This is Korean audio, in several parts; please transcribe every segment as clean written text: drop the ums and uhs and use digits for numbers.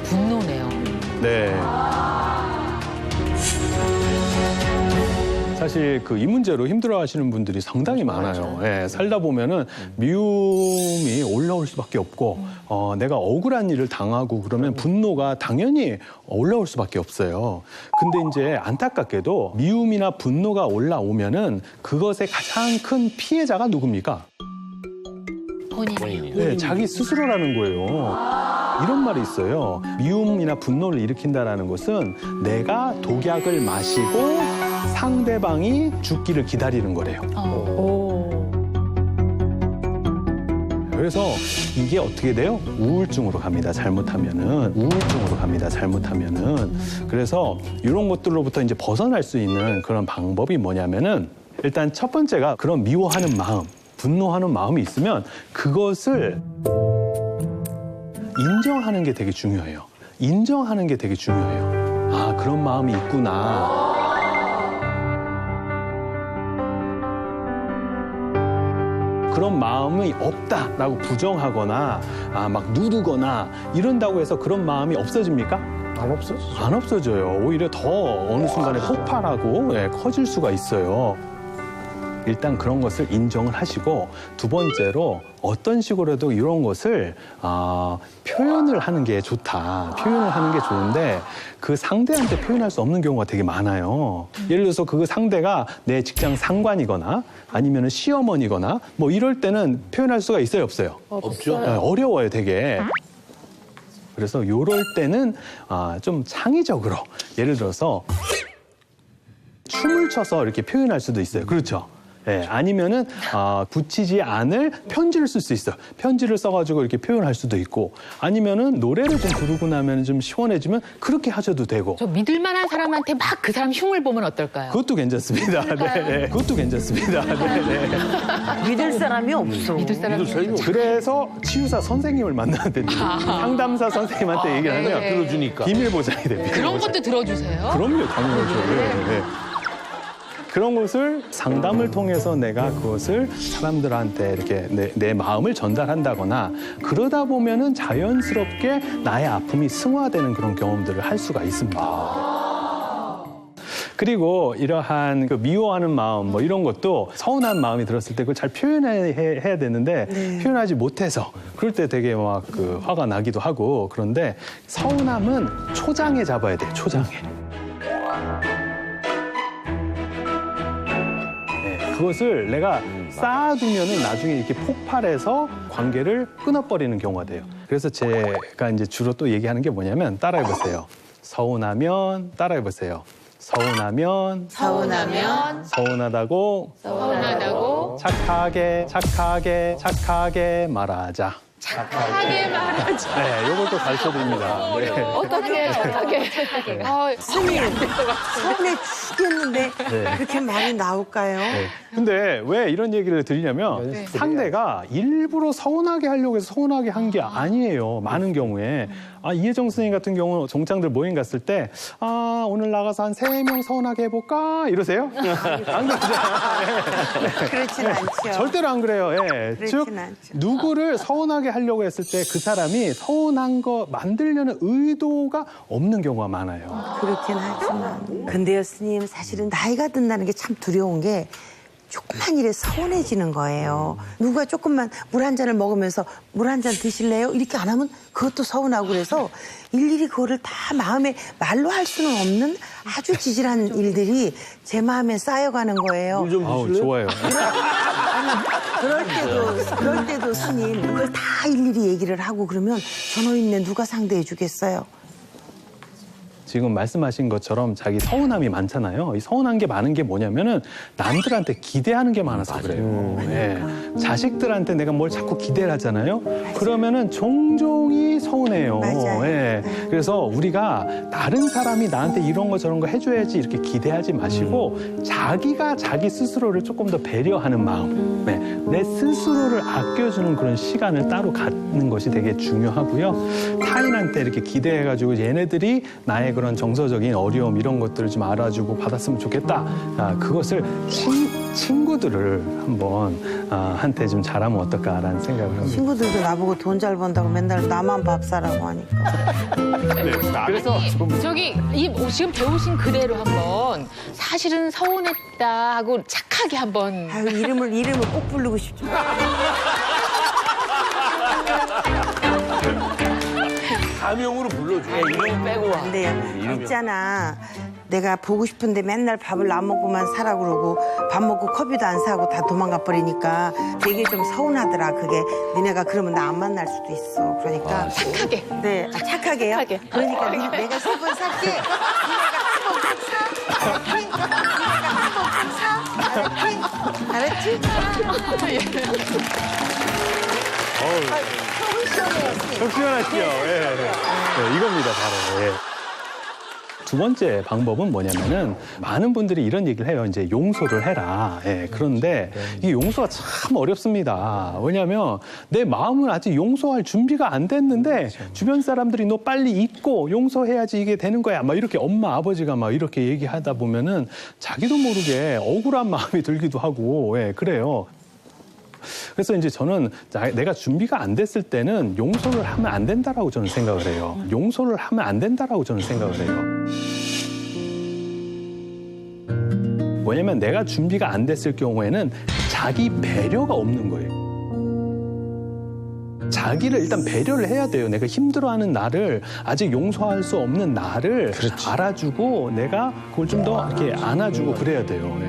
분노네요. 네. 사실 이 문제로 힘들어하시는 분들이 상당히 많아요. 예, 살다 보면은 미움이 올라올 수밖에 없고, 내가 억울한 일을 당하고 그러면 분노가 당연히 올라올 수밖에 없어요. 근데 이제 안타깝게도 미움이나 분노가 올라오면은 그것의 가장 큰 피해자가 누굽니까? 본인이요. 네, 자기 스스로라는 거예요. 이런 말이 있어요. 미움이나 분노를 일으킨다는 것은 내가 독약을 마시고 상대방이 죽기를 기다리는 거래요. 그래서 이게 어떻게 돼요? 우울증으로 갑니다. 잘못하면은. 우울증으로 갑니다. 잘못하면은. 그래서 이런 것들로부터 이제 벗어날 수 있는 그런 방법이 뭐냐면은 일단 첫 번째가 그런 미워하는 마음, 분노하는 마음이 있으면 그것을 인정하는 게 되게 중요해요. 인정하는 게 되게 중요해요. 아, 그런 마음이 있구나. 그런 마음이 없다라고 부정하거나 막 누르거나 이런다고 해서 그런 마음이 없어집니까? 안 없어지죠. 안 없어져요. 오히려 더 어느 순간에 폭발하고 커질 수가 있어요. 일단 그런 것을 인정을 하시고 두 번째로 어떤 식으로도 이런 것을 표현을 하는 게 좋다. 표현을 하는 게 좋은데 그 상대한테 표현할 수 없는 경우가 되게 많아요. 예를 들어서 그 상대가 내 직장 상관이거나 아니면 시어머니거나 뭐 이럴 때는 표현할 수가 있어요, 없어요? 없죠. 어려워요, 되게. 그래서 이럴 때는 좀 창의적으로 예를 들어서 춤을 춰서 이렇게 표현할 수도 있어요. 그렇죠? 예, 아니면은 붙이지 않을 편지를 쓸 수 있어요. 편지를 써가지고 이렇게 표현할 수도 있고, 아니면은 노래를 좀 부르고 나면 좀 시원해지면 그렇게 하셔도 되고. 저 믿을 만한 사람한테 막 그 사람 흉을 보면 어떨까요? 그것도 괜찮습니다. 네, 그것도 괜찮습니다. 네. 믿을 사람이 없어. 믿을 사람이 그래서 치유사 선생님을 만나야 됩니다. 상담사 선생님한테 얘기를 하면 네. 들어주니까. 비밀 보장이 됩니다. 그런 것도 들어주세요? 그럼요, 당연하죠. 네. 그런 것을 상담을 통해서 내가 그것을 사람들한테 이렇게 내 마음을 전달한다거나 그러다 보면은 자연스럽게 나의 아픔이 승화되는 그런 경험들을 할 수가 있습니다. 그리고 이러한 미워하는 마음 뭐 이런 것도 서운한 마음이 들었을 때 그걸 잘 표현해야 되는데 표현하지 못해서 그럴 때 되게 막 화가 나기도 하고 그런데 서운함은 초장에 잡아야 돼요. 초장에. 그것을 내가 쌓아두면은 나중에 이렇게 폭발해서 관계를 끊어버리는 경우가 돼요. 그래서 제가 이제 주로 또 얘기하는 게 뭐냐면 따라해보세요. 서운하면 따라해보세요. 서운하면 서운하다고 착하게 말하자. 착하게 말하자. 네, 이걸 또 가르쳐드립니다. 네. 어떻게? 스님, 서운해 죽겠는데 네. 그렇게 말이 나올까요? 네. 근데 왜 이런 얘기를 드리냐면 상대가 일부러 서운하게 하려고 해서 서운하게 한 게 아니에요. 많은 경우에. 이혜정 선생님 같은 경우는 종장들 모임 갔을 때 오늘 나가서 한 3명 서운하게 해볼까? 이러세요? 안 그러잖아요. 그렇진 않죠. 절대로 안 그래요. 예. 즉 그렇진 않죠. 누구를 서운하게 하려고 했을 때 그 사람이 서운한 거 만들려는 의도가 없는 경우가 많아요. 그렇긴 하지만. 근데요, 스님, 사실은 나이가 든다는 게 참 두려운 게 조금만 일에 서운해지는 거예요. 누가 조금만 물 한 잔을 먹으면서 물 한 잔 드실래요? 이렇게 안 하면 그것도 서운하고 그래서 일일이 그거를 다 마음에 말로 할 수는 없는 아주 지질한 일들이 제 마음에 쌓여가는 거예요. 물 좀 드실래요? 좋아요. 그럴 때도 스님 그걸 다 일일이 얘기를 하고 그러면 저 노인네 누가 상대해 주겠어요? 지금 말씀하신 것처럼 자기 서운함이 많잖아요. 이 서운한 게 많은 게 뭐냐면은 남들한테 기대하는 게 많아서 그래요. 예. 자식들한테 내가 뭘 자꾸 기대를 하잖아요. 그러면은 종종이 서운해요. 맞아요. 예. 그래서 우리가 다른 사람이 나한테 이런 거 저런 거 해줘야지 이렇게 기대하지 마시고 자기가 자기 스스로를 조금 더 배려하는 마음, 네. 내 스스로를 아껴주는 그런 시간을 따로 갖는 것이 되게 중요하고요. 타인한테 이렇게 기대해가지고 얘네들이 나의 그런 정서적인 어려움 이런 것들을 좀 알아주고 받았으면 좋겠다. 그것을 친구들을 한번 한테 좀 잘하면 어떨까라는 생각을 합니다. 친구들도 나보고 돈 잘 번다고 맨날 나만 밥 사라고 하니까. 그래서 저기 지금 배우신 그대로 한번 사실은 서운했다 하고 착하게 한번. 아유, 이름을 꼭 부르고 싶죠. 가명으로 불러줘. 이름 빼고 와. 안 돼요. 있잖아. 내가 보고 싶은데 맨날 밥을 안 먹고만 사라 그러고 밥 먹고 커피도 안 사고 다 도망가 버리니까 되게 좀 서운하더라. 그게 니네가 그러면 나 안 만날 수도 있어. 그러니까 착하게. 네, 착하게요. 착하게. 그러니까 내가 3번 살게. 니네가 한번 사. 알았지? 니네가 한번 사. 알았지? 좀 시원하시죠? 네, 이겁니다, 바로. 예. 두 번째 방법은 뭐냐면은 많은 분들이 이런 얘기를 해요. 이제 용서를 해라. 예, 그런데 이 용서가 참 어렵습니다. 왜냐하면 내 마음은 아직 용서할 준비가 안 됐는데 주변 사람들이 너 빨리 잊고 용서해야지 이게 되는 거야. 막 이렇게 엄마, 아버지가 막 이렇게 얘기하다 보면은 자기도 모르게 억울한 마음이 들기도 하고, 예, 그래요. 그래서 이제 저는 내가 준비가 안 됐을 때는 용서를 하면 안 된다라고 저는 생각을 해요. 용서를 하면 안 된다라고 저는 생각을 해요. 뭐냐면 내가 준비가 안 됐을 경우에는 자기 배려가 없는 거예요. 자기를 일단 배려를 해야 돼요. 내가 힘들어하는 나를, 아직 용서할 수 없는 나를 알아주고 내가 그걸 좀 더 이렇게 안아주고 그래야 돼요.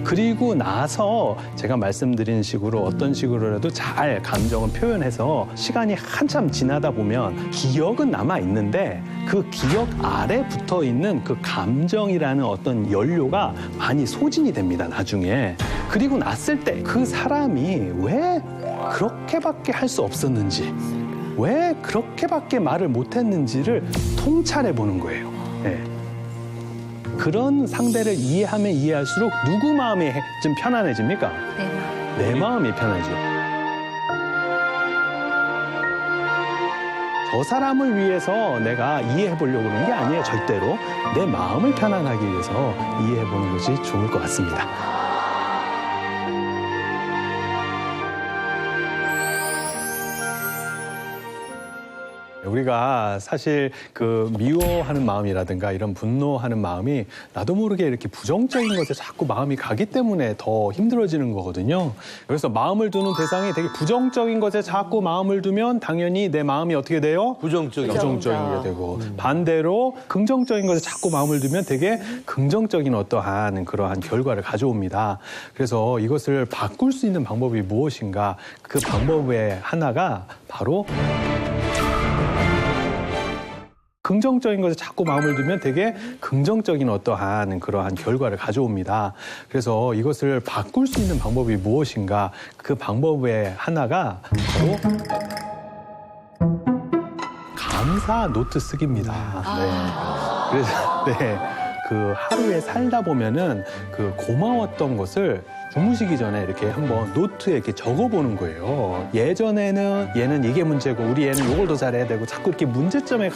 그리고 나서 제가 말씀드린 식으로 어떤 식으로라도 잘 감정을 표현해서 시간이 한참 지나다 보면 기억은 남아 있는데 그 기억 아래 붙어 있는 그 감정이라는 어떤 연료가 많이 소진이 됩니다, 나중에. 그리고 났을 때 그 사람이 왜 그렇게밖에 할 수 없었는지, 왜 그렇게밖에 말을 못했는지를 통찰해 보는 거예요. 네. 그런 상대를 이해하면 이해할수록 누구 마음이 좀 편안해집니까? 내 마음. 내 마음이 편해져. 저 사람을 위해서 내가 이해해 보려고 그러는 게 아니에요, 절대로. 내 마음을 편안하기 위해서 이해해 보는 것이 좋을 것 같습니다. 우리가 사실 그 미워하는 마음이라든가 이런 분노하는 마음이 나도 모르게 이렇게 부정적인 것에 자꾸 마음이 가기 때문에 더 힘들어지는 거거든요. 그래서 마음을 두는 대상이 되게 부정적인 것에 자꾸 마음을 두면 당연히 내 마음이 어떻게 돼요? 부정적인 게 되고, 반대로 긍정적인 것에 자꾸 마음을 두면 되게 긍정적인 어떠한 그러한 결과를 가져옵니다. 그래서 이것을 바꿀 수 있는 방법이 무엇인가? 그 방법의 하나가 바로 긍정적인 것에 자꾸 마음을 두면 되게 긍정적인 어떠한 그러한 결과를 가져옵니다. 그래서 이것을 바꿀 수 있는 방법이 무엇인가? 그 방법의 하나가 바로 감사 노트 쓰기입니다. 네. 그래서 그 하루에 살다 보면은 그 고마웠던 것을 주무시기 전에 이렇게 한번 노트에 이렇게 적어보는 거예요. 예전에는 얘는 이게 문제고 우리 얘는 이걸 더 잘해야 되고 자꾸 이렇게 문제점에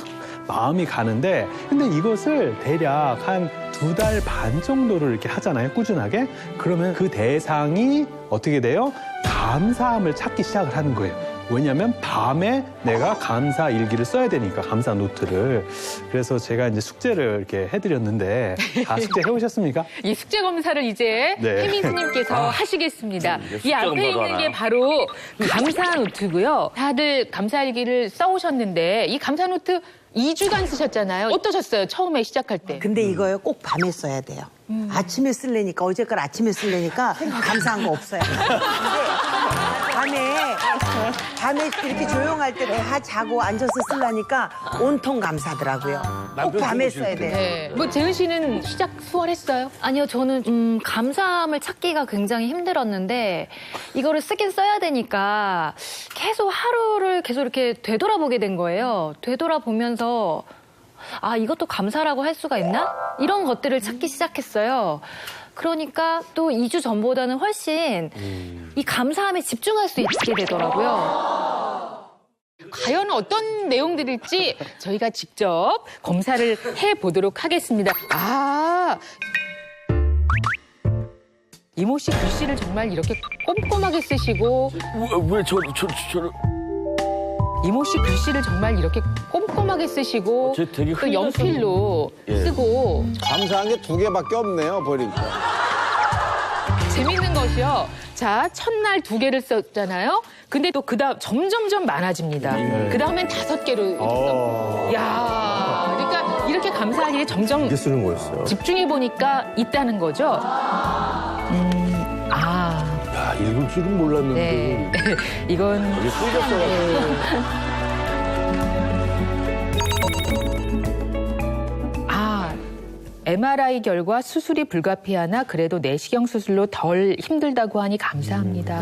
마음이 가는데, 근데 이것을 대략 한 2달 반 정도를 이렇게 하잖아요, 꾸준하게. 그러면 그 대상이 어떻게 돼요? 감사함을 찾기 시작을 하는 거예요. 왜냐하면 밤에 내가 감사 일기를 써야 되니까, 감사 노트를. 그래서 제가 이제 숙제를 이렇게 해드렸는데 다 숙제 해오셨습니까? 이 숙제 검사를 이제 네. 혜민 스님께서 하시겠습니다. 숙제 이 앞에 검사도 있는 하나요? 게 바로 감사 노트고요. 다들 감사일기를 써오셨는데 이 감사 노트 2주간 쓰셨잖아요. 어떠셨어요? 처음에 시작할 때. 근데 이거요 꼭 밤에 써야 돼요. 아침에 쓰려니까, 어제 걸 아침에 쓰려니까 감사한 거 없어요. 근데 밤에 이렇게 조용할 때 다 자고 앉아서 쓰려니까 온통 감사하더라고요. 꼭 밤에 써야 돼요. 네. 뭐 재은 씨는 시작 수월했어요? 아니요, 저는 감사함을 찾기가 굉장히 힘들었는데 이거를 쓰긴 써야 되니까 계속 하루를 계속 이렇게 되돌아보게 된 거예요. 되돌아보면서 아, 이것도 감사라고 할 수가 있나? 이런 것들을 찾기 시작했어요. 그러니까 또 2주 전보다는 훨씬 이 감사함에 집중할 수 있게 되더라고요. 과연 어떤 내용들일지 저희가 직접 검사를 해보도록 하겠습니다. 이모 씨 글씨를 정말 이렇게 꼼꼼하게 쓰시고 왜 이모 씨 글씨를 정말 이렇게 꼼꼼하게 쓰시고 쟤 되게 또 연필로 예. 쓰고 감사한 게 2개밖에 없네요, 보니까. 재밌는 것이요. 자, 첫날 2개를 썼잖아요. 근데 또 그다음 점점점 많아집니다. 그다음엔 5개로 써. 야, 그러니까 이렇게 감사할 일이 점점 이게 쓰는 거였어요. 집중해 보니까 있다는 거죠. 야, 읽을 줄은 몰랐는데. 네. 이건 이게 풀렸어. MRI 결과 수술이 불가피하나 그래도 내시경 수술로 덜 힘들다고 하니 감사합니다.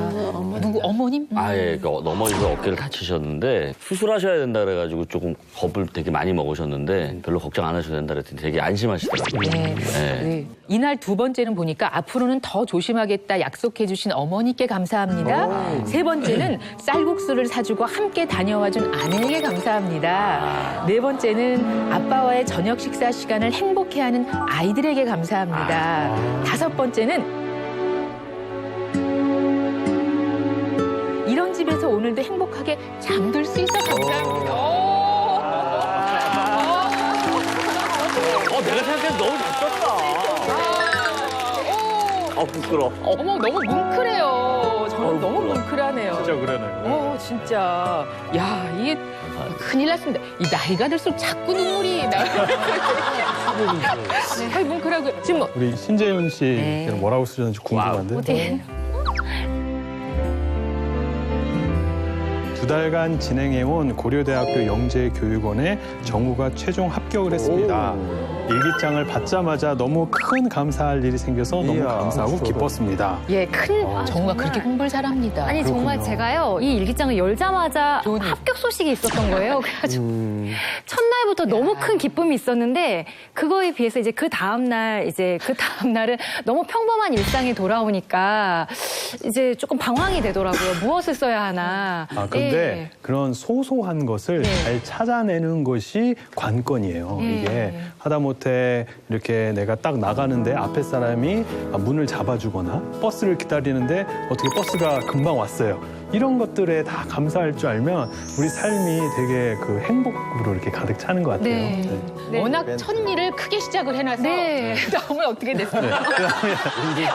누구 어머님? 아예 그 어머니가 어깨를 다치셨는데 수술하셔야 된다 그래가지고 조금 겁을 되게 많이 먹으셨는데 별로 걱정 안 하셔도 된다 그랬더니 되게 안심하시더라고요. 네. 네. 이날 2번째는 보니까 앞으로는 더 조심하겠다 약속해 주신 어머니께 감사합니다. 3번째는 쌀국수를 사주고 함께 다녀와준 아내에게 감사합니다. 4번째는 아빠와의 저녁 식사 시간을 행복해하는 아이들에게 감사합니다. 5번째는 이런 집에서 오늘도 행복하게 잠들 수 있어 감사합니다. 내가 생각해도 너무 잘 썼다. 부끄러워. 어머 너무 뭉클해요. 저는 너무 뭉클하네요. 진짜 그러네요. 진짜. 야, 이게 큰일 났습니다. 이 나이가 들수록 자꾸 눈물이 나요. 네, 뭉클하고. 지금 뭐. 우리 신재윤 씨 네. 뭐라고 쓰셨는지 궁금한데. 네. 2달간 진행해온 고려대학교 영재교육원에 정우가 최종 합격을 했습니다. 일기장을 받자마자 너무 큰 감사할 일이 생겨서 너무 이야, 감사하고 저런. 기뻤습니다. 예, 정우가 그렇게 공부를 잘합니다. 아니 정말 그렇군요. 제가요 이 일기장을 열자마자 합격 소식이 있었던 거예요. 그래가지고 첫날부터 너무 큰 기쁨이 있었는데 그거에 비해서 이제 그 다음날은 너무 평범한 일상이 돌아오니까 이제 조금 방황이 되더라고요. 무엇을 써야 하나. 근데 예. 그런 소소한 것을 네. 잘 찾아내는 것이 관건이에요. 네. 이게 하다못해 이렇게 내가 딱 나가는데 앞에 사람이 문을 잡아주거나 버스를 기다리는데 어떻게 버스가 금방 왔어요. 이런 것들에 다 감사할 줄 알면 우리 삶이 되게 그 행복으로 이렇게 가득 차는 것 같아요. 네. 네. 네. 워낙 첫 일을 크게 시작을 해놔서 네. 그다음은 어떻게 됐어요? 근데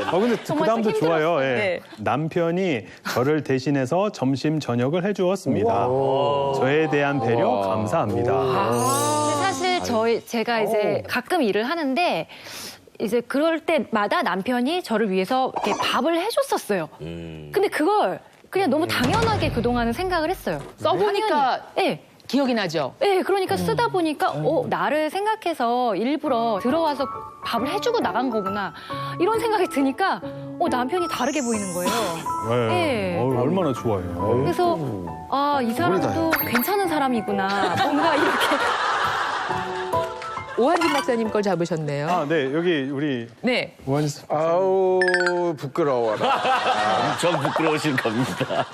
그 정말 다음도 좀 좋아요. 힘들었어요. 예. 네. 남편이 저를 대신해서 점심 저녁을 해주었습니다. 저에 대한 배려 감사합니다. 근데 사실 제가 이제 가끔 일을 하는데 이제 그럴 때마다 남편이 저를 위해서 이렇게 밥을 해줬었어요. 근데 그걸 그냥 너무 당연하게 그동안은 생각을 했어요. 써보니까 네. 기억이 나죠? 네, 그러니까 쓰다 보니까 나를 생각해서 일부러 들어와서 밥을 해주고 나간 거구나 이런 생각이 드니까 남편이 다르게 보이는 거예요. 네. 네. 얼마나 좋아요. 그래서 이 사람도 괜찮은 사람이구나 뭔가 이렇게 오한진 박사님 걸 잡으셨네요. 네. 여기 우리 네. 오한진 아우, 부끄러워라. 엄청 부끄러우실 겁니다.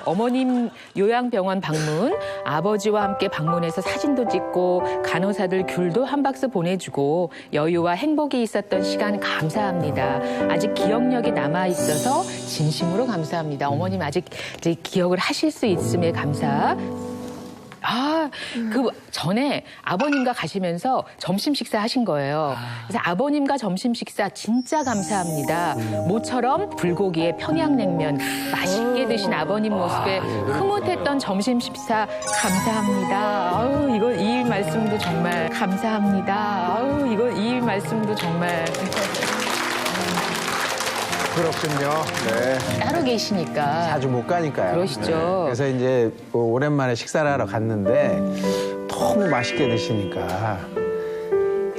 어머님 요양병원 방문, 아버지와 함께 방문해서 사진도 찍고 간호사들 귤도 한 박스 보내주고 여유와 행복이 있었던 시간 감사합니다. 아직 기억력이 남아있어서 진심으로 감사합니다. 어머님 아직 이제 기억을 하실 수 있음에 감사. 그 전에 아버님과 가시면서 점심 식사 하신 거예요. 그래서 아버님과 점심 식사 진짜 감사합니다. 모처럼 불고기에 평양냉면 맛있게 드신 아버님 모습에 흐뭇했던 점심 식사 감사합니다. 이 말씀도 정말 감사합니다. 이 말씀도 정말 그렇군요. 네. 따로 계시니까. 자주 못 가니까요. 그러시죠. 그래서 이제 오랜만에 식사를 하러 갔는데 너무 맛있게 드시니까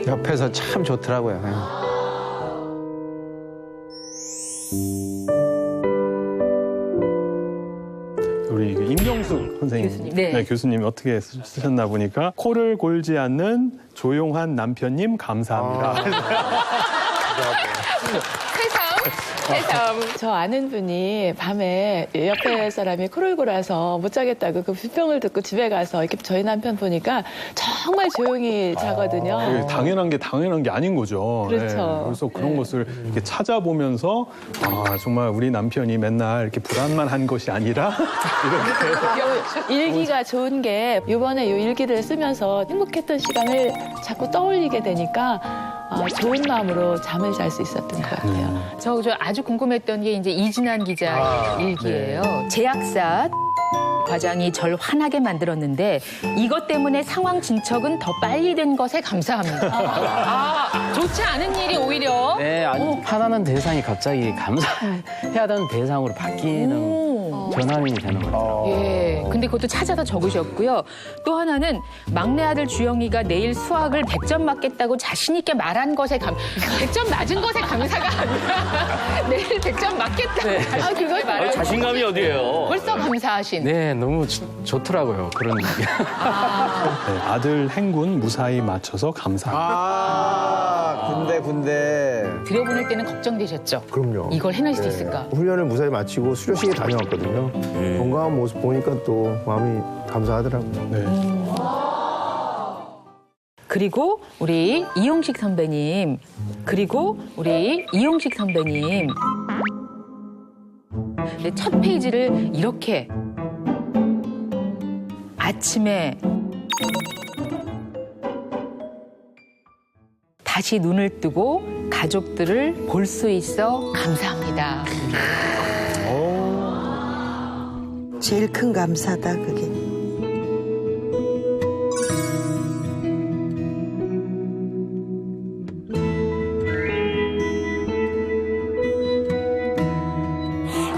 옆에서 참 좋더라고요. 우리 임경수 선생님, 교수님. 네. 교수님이 어떻게 쓰셨나 보니까 코를 골지 않는 조용한 남편님 감사합니다. 세상 새삼. 저 아는 분이 밤에 옆에 사람이 코를 골아서 못 자겠다고 그 불평을 듣고 집에 가서 이렇게 저희 남편 보니까 정말 조용히 자거든요. 예, 당연한 게 아닌 거죠. 그렇죠. 그래서 그런 네. 것을 이렇게 찾아보면서 정말 우리 남편이 맨날 이렇게 불안만 한 것이 아니라 이렇게 일기가 좋은 게 이번에 이 일기를 쓰면서 행복했던 시간을 자꾸 떠올리게 되니까 좋은 마음으로 잠을 잘 수 있었던 것 같아요. 저 아주 궁금했던 게 이제 이진환 기자 일기예요. 제약사 과장이 절 화나게 만들었는데 이것 때문에 상황 진척은 더 빨리 된 것에 감사합니다. 좋지 않은 일이 오히려 네, 아주 화나는 대상이 갑자기 감사해야 되는 대상으로 바뀌는 전환이 되는 거죠. 예. 근데 그것도 찾아서 적으셨고요. 또 하나는 막내 아들 주영이가 내일 수학을 100점 맞겠다고 자신 있게 말한 것에 100점 맞은 것에 감사가 아니라 내일 100점 맞겠다고 그걸 말하고 자신감이 어디예요? 벌써 감사하신. 네, 너무 좋더라고요. 그런 얘기. 네, 아들 행군 무사히 맞춰서 감사합니다. 군대. 들여보낼 때는 걱정되셨죠? 그럼요. 이걸 해낼 수 있을까? 훈련을 무사히 마치고 수료식에 다녀왔거든요. 건강한 모습 보니까 또 마음이 감사하더라고요. 네. 그리고 우리 이용식 선배님. 네, 첫 페이지를 이렇게 아침에 다시 눈을 뜨고 가족들을 볼 수 있어 감사합니다. 제일 큰 감사다 그게.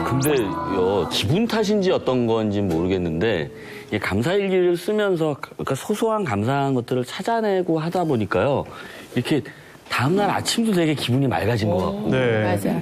근데요, 기분 탓인지 어떤 건지 모르겠는데 이 감사일기를 쓰면서 그러니까 소소한 감사한 것들을 찾아내고 하다 보니까요, 이렇게 다음날 아침도 되게 기분이 맑아진 것 같고. 네. 맞아.